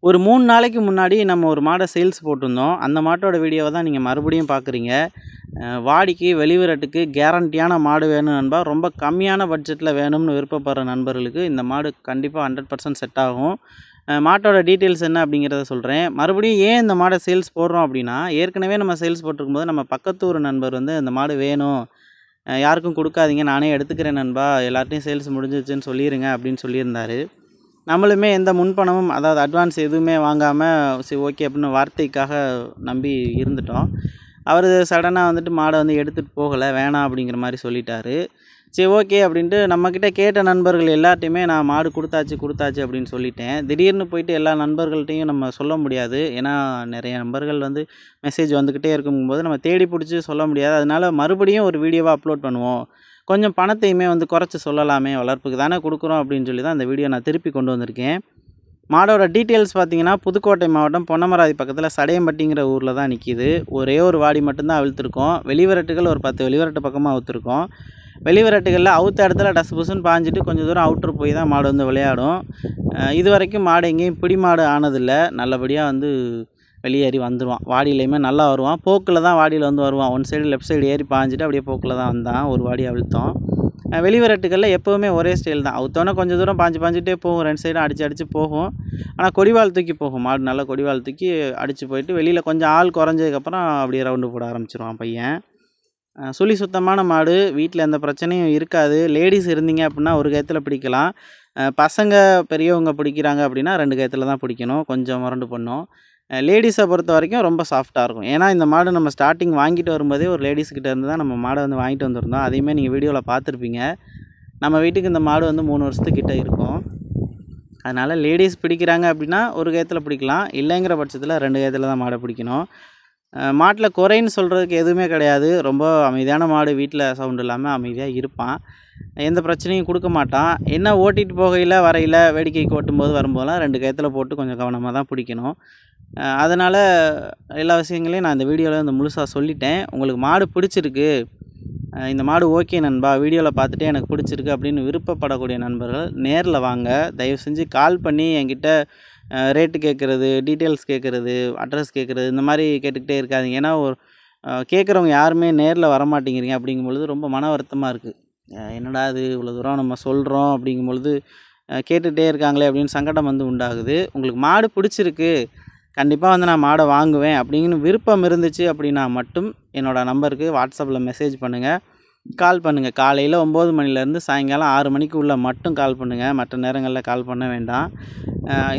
ஒரு 3 நாளைக்கு முன்னாடி நம்ம ஒரு மாடை சேல்ஸ் போட்டிருந்தோம். அந்த மாட்டோட வீடியோவை தான் நீங்கள் மறுபடியும் பார்க்குறீங்க. வாடிக்கு வெளிவிரட்டுக்கு கேரண்டியான மாடு வேணும் நண்பா. ரொம்ப கம்மியான பட்ஜெட்டில் வேணும்னு விருப்பப்படுற நண்பர்களுக்கு இந்த மாடு கண்டிப்பாக 100% செட் ஆகும். மாட்டோட டீட்டெயில்ஸ் என்ன அப்படிங்கிறத சொல்கிறேன். மறுபடியும் ஏன் இந்த மாடை சேல்ஸ் போடுறோம் அப்படின்னா, ஏற்கனவே நம்ம சேல்ஸ் போட்டிருக்கும்போது நம்ம பக்கத்தூர் நண்பர் வந்து இந்த மாடு வேணும், யாருக்கும் கொடுக்காதீங்க, நானே எடுத்துக்கிறேன் நண்பா, எல்லார்ட்டையும் சேல்ஸ் முடிஞ்சிச்சுன்னு சொல்லிடுங்க அப்படின்னு சொல்லியிருந்தார். நம்மளுமே எந்த முன்பணமும் அதாவது அட்வான்ஸ் எதுவுமே வாங்காமல் சரி ஓகே அப்படின்னு வார்த்தைக்காக நம்பி இருந்துட்டோம். அவர் சடனாக வந்துட்டு மாடை வந்து எடுத்துகிட்டு போகலை, வேணாம் அப்படிங்கிற மாதிரி சொல்லிட்டாரு. சரி ஓகே அப்படின்ட்டு நம்மக்கிட்ட கேட்ட நண்பர்கள் எல்லார்ட்டையுமே நான் மாடு கொடுத்தாச்சு அப்படின்னு சொல்லிட்டேன். திடீர்னு போயிட்டு எல்லா நண்பர்கள்ட்டையும் நம்ம சொல்ல முடியாது. ஏன்னா நிறைய நண்பர்கள் வந்து மெசேஜ் வந்துக்கிட்டே இருக்கும்போது நம்ம தேடி பிடிச்சி சொல்ல முடியாது. அதனால மறுபடியும் ஒரு வீடியோவாக அப்லோட் பண்ணுவோம், கொஞ்சம் பணத்தையுமே வந்து குறைச்சி சொல்லலாமே, வளர்ப்புக்கு தானே கொடுக்குறோம் அப்படின்னு சொல்லி தான் அந்த வீடியோ நான் திருப்பி கொண்டு வந்திருக்கேன். மாடோட டீட்டெயில்ஸ் பார்த்தீங்கன்னா, புதுக்கோட்டை மாவட்டம் பொன்னமராதி பக்கத்தில் சடையம்பட்டிங்கிற ஊரில் தான் நிற்கிது. ஒரே ஒரு வாடி மட்டும்தான் அவிழ்த்துருக்கோம். வெளிவரட்டுகள் ஒரு 10 வெளிவரட்டு பக்கமாக அவுத்துருக்கோம். வெளிவரட்டுகளில் அவுத்த இடத்துல டஸ் புசுன்னு பாஞ்சிட்டு கொஞ்சம் தூரம் அவுட்ரு போய் தான் மாடு வந்து விளையாடும். இது வரைக்கும் மாடு எங்கேயும் பிடி மாடு ஆனதில்லை. நல்லபடியாக வந்து வெளியேறி வந்துடுவான். வாடியிலையுமே நல்லா வருவான். போக்கில் தான் வாடியில் வந்து வருவான். ஒன் சைடு லெஃப்ட் சைடு ஏறி பாஞ்சிட்டு அப்படியே போக்கில் தான் வந்தான். ஒரு வாடி அவிழ்த்தோம். வெளிவரட்டுகளில் எப்போவுமே ஒரே ஸ்டைல் தான். அவுத்தோன்னே கொஞ்சம் தூரம் பாஞ்சிட்டே போகும். 2 சைடும் அடித்து போகும். ஆனால் கொடிவால் தூக்கி போகும். மாடு நல்லா கொடிவால் தூக்கி அடித்து போயிட்டு வெளியில் கொஞ்சம் ஆள் குறைஞ்சதுக்கப்புறம் அப்படியே ரவுண்டு போட ஆரம்பிச்சிருவான் பையன். சுழி சுத்தமான மாடு. வீட்டில் எந்த பிரச்சனையும் இருக்காது. லேடிஸ் இருந்தீங்க அப்படின்னா ஒரு கயத்தில் பிடிக்கலாம். பசங்க பெரியவங்க பிடிக்கிறாங்க அப்படின்னா 2 கயத்தில் தான் பிடிக்கணும். கொஞ்சம் முரண்டு பண்ணும். லேடிஸை பொறுத்த வரைக்கும் ரொம்ப சாஃப்ட்டாக இருக்கும். ஏன்னா இந்த மாடு நம்ம ஸ்டார்டிங் வாங்கிட்டு வரும்போதே ஒரு லேடிஸ்கிட்ட இருந்து தான் நம்ம மாடை வந்து வாங்கிட்டு வந்திருந்தோம். அதையுமே நீங்கள் வீடியோவில் பார்த்துருப்பீங்க. நம்ம வீட்டுக்கு இந்த மாடு வந்து 3 வருஷத்துக்கிட்ட இருக்கும். அதனால் லேடிஸ் பிடிக்கிறாங்க அப்படின்னா ஒரு கயத்தில் பிடிக்கலாம். இல்லைங்கிற பட்சத்தில் 2 கயத்தில் தான் மாடை பிடிக்கணும். மாட்டில் குறைன்னு சொல்கிறதுக்கு எதுவுமே கிடையாது. ரொம்ப அமைதியான மாடு. வீட்டில் சவுண்டு இல்லாமல் அமைதியாக இருப்பான். எந்த பிரச்சனையும் கொடுக்க மாட்டான். என்ன ஓட்டிகிட்டு போகையில் வரையில் வேடிக்கைக்கு ஓட்டும்போது வரும்போதெல்லாம் 2 கயத்தில் போட்டு கொஞ்சம் கவனமாக தான் பிடிக்கணும். அதனால் எல்லா விஷயங்களையும் நான் இந்த வீடியோவில் வந்து முழுசாக சொல்லிட்டேன். உங்களுக்கு மாடு பிடிச்சிருக்கு, இந்த மாடு ஓகே நண்பா, வீடியோவில் பார்த்துட்டு எனக்கு பிடிச்சிருக்கு அப்படின்னு விருப்பப்படக்கூடிய நண்பர்கள் நேரில் வாங்க. தயவு செஞ்சு கால் பண்ணி என்கிட்ட ரேட்டு கேட்குறது, டீட்டெயில்ஸ் கேட்குறது, அட்ரஸ் கேட்குறது, இந்த மாதிரி கேட்டுக்கிட்டே இருக்காதீங்க. ஏன்னா ஒரு கேட்குறவங்க யாருமே நேரில் வரமாட்டேங்கிறீங்க. அப்படிங்கும்பொழுது ரொம்ப மன வருத்தமாக இருக்குது. என்னடா இது இவ்வளோ தூரம் நம்ம சொல்கிறோம் அப்படிங்கும்பொழுது கேட்டுகிட்டே இருக்காங்களே அப்படின்னு சங்கடம் வந்து உண்டாகுது. உங்களுக்கு மாடு பிடிச்சிருக்கு, கண்டிப்பாக வந்து நான் மாடை வாங்குவேன் அப்படின்னு விருப்பம் இருந்துச்சு அப்படின்னா மட்டும் என்னோடய நம்பருக்கு வாட்ஸ்அப்பில் மெசேஜ் பண்ணுங்கள், கால் பண்ணுங்கள். காலையில் 9 மணிலேருந்து சாயங்காலம் 6 மணிக்கு உள்ள மட்டும் கால் பண்ணுங்கள். மற்ற நேரங்களில் கால் பண்ண வேண்டாம்.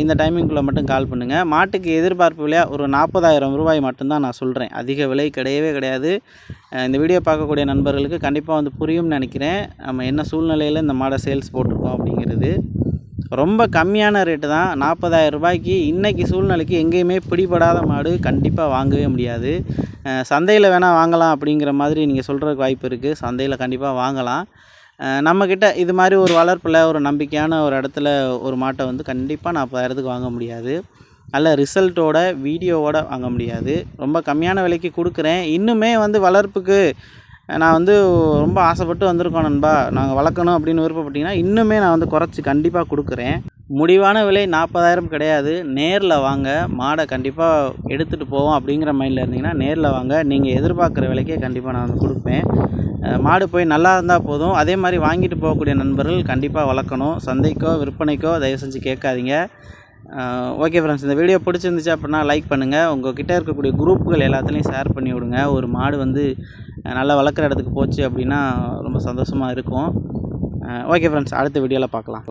இந்த டைமிங்குள்ளே மட்டும் கால் பண்ணுங்கள். மாட்டுக்கு எதிர்பார்ப்பு விலையாக ஒரு 40,000 ரூபாய் மட்டும்தான் நான் சொல்கிறேன். அதிக விலை கிடையவே கிடையாது. இந்த வீடியோ பார்க்கக்கூடிய நண்பர்களுக்கு கண்டிப்பாக வந்து புரியும்னு நினைக்கிறேன். நம்ம என்ன சூழ்நிலையில் இந்த மாடை சேல்ஸ் போட்டிருக்கோம் அப்படிங்கிறது. ரொம்ப கம்மியான ரேட்டு தான். 40,000 ரூபாய்க்கு இன்றைக்கி சூழ்நிலைக்கு எங்கேயுமே பிடிபடாத மாடு கண்டிப்பாக வாங்கவே முடியாது. சந்தையில் வேணால் வாங்கலாம் அப்படிங்கிற மாதிரி நீங்கள் சொல்கிறதுக்கு வாய்ப்பு இருக்குது. சந்தையில் கண்டிப்பாக வாங்கலாம். நம்மக்கிட்ட இது மாதிரி ஒரு வளர்ப்பில் ஒரு நம்பிக்கையான ஒரு இடத்துல ஒரு மாட்டை வந்து கண்டிப்பாக 40,000க்கு வாங்க முடியாது. நல்ல ரிசல்ட்டோட வீடியோவோட வாங்க முடியாது. ரொம்ப கம்மியான விலைக்கு கொடுக்குறேன். இன்னுமே வந்து வளர்ப்புக்கு நான் வந்து ரொம்ப ஆசைப்பட்டு வந்திருக்கோம் நண்பா, நாங்கள் வளர்க்கணும் அப்படின்னு விருப்பப்பட்டிங்கன்னா இன்னுமே நான் வந்து குறைச்சி கண்டிப்பாக கொடுக்குறேன். முடிவான விலை 40,000 கிடையாது. நேரில் வாங்க, மாடை கண்டிப்பாக எடுத்துகிட்டு போவோம் அப்படிங்கிற மைண்டில் இருந்தீங்கன்னா நேரில் வாங்க. நீங்கள் எதிர்பார்க்குற விலைக்கே கண்டிப்பாக நான் வந்து கொடுப்பேன். மாடு போய் நல்லா இருந்தால் போதும். அதே மாதிரி வாங்கிட்டு போகக்கூடிய நண்பர்கள் கண்டிப்பாக வளர்க்கணும். சந்தைக்கோ விற்பனைக்கோ தயவு செஞ்சு கேட்காதீங்க. ஓகே ஃப்ரெண்ட்ஸ், இந்த வீடியோ பிடிச்சிருந்துச்சு அப்படின்னா லைக் பண்ணுங்கள். உங்கள் கிட்டே இருக்கக்கூடிய குரூப்புகள் எல்லாத்துலேயும் ஷேர் பண்ணி விடுங்க. ஒரு மாடு வந்து நல்லா வளர்க்குற இடத்துக்கு போச்சு அப்படின்னா ரொம்ப சந்தோஷமாக இருக்கும். ஓகே ஃப்ரெண்ட்ஸ், அடுத்த வீடியோவில் பார்க்கலாம்.